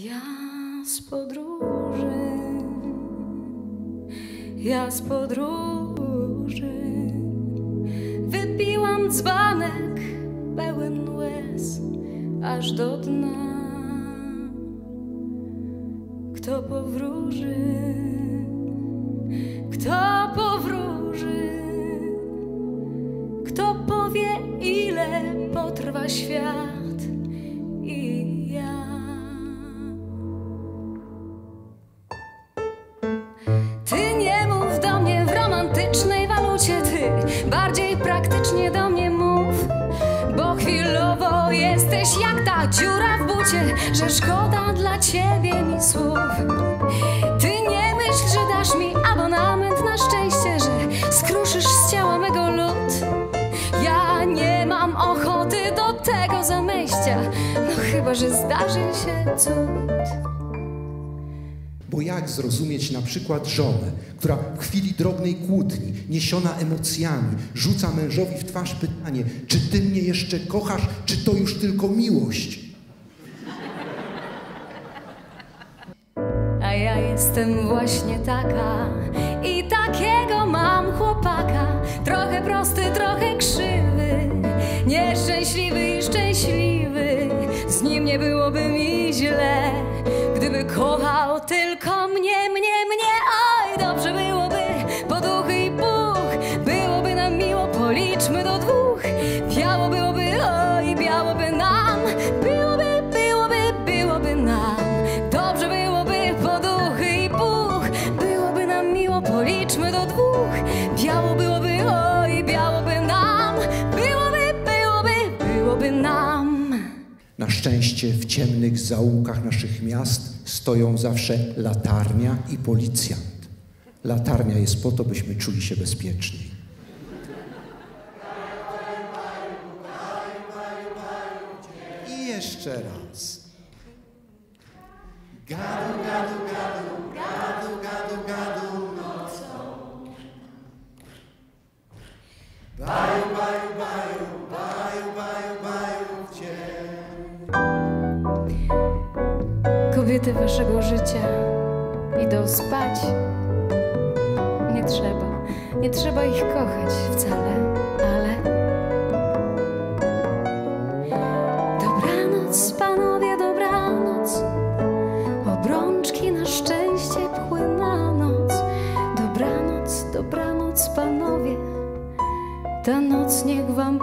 Ja z podróży wypiłam dzbanek pełen łez aż do dna. Kto powróży, kto powie, ile potrwa świat i ja. Ty nie mów do mnie w romantycznej walucie, ty bardziej praktycznie do mnie mów, bo chwilowo jesteś jak ta dziura w bucie, że szkoda dla ciebie mi słów. Ty nie myśl, że dasz mi abonament na szczęście, że skruszysz z ciała mego lód. Ja nie mam ochoty do tego zamejścia, no chyba że zdarzy się cud. Bo jak zrozumieć na przykład żonę, która w chwili drobnej kłótni, niesiona emocjami, rzuca mężowi w twarz pytanie: czy ty mnie jeszcze kochasz, czy to już tylko miłość? A ja jestem właśnie taka i takiego mam chłopaka, trochę prosty, trochę krzywy, nieszczęśliwy i szczęśliwy. Z nim nie byłoby mi źle, gdyby kochał tylko mnie. Oj, dobrze byłoby, poduchy i puch, byłoby nam miło, policzmy do 2. Biało byłoby, oj, białoby nam, byłoby nam. Dobrze byłoby, poduchy i puch, byłoby nam miło, policzmy do 2. Biało byłoby, oj, białoby nam, byłoby nam. Na szczęście w ciemnych zaułkach naszych miast stoją zawsze latarnia i policjant. Latarnia jest po to, byśmy czuli się bezpieczni. I jeszcze raz. Gadu, gadu, gadu, gadu, gadu, gadu nocą. Baju, baju, baju, baju, baju, baju w dzień. Kobiety waszego życia idą spać. Nie trzeba ich kochać wcale, ale dobranoc, panowie, dobranoc. Obrączki na szczęście pchły na noc. Dobranoc, panowie. Ta noc niech wam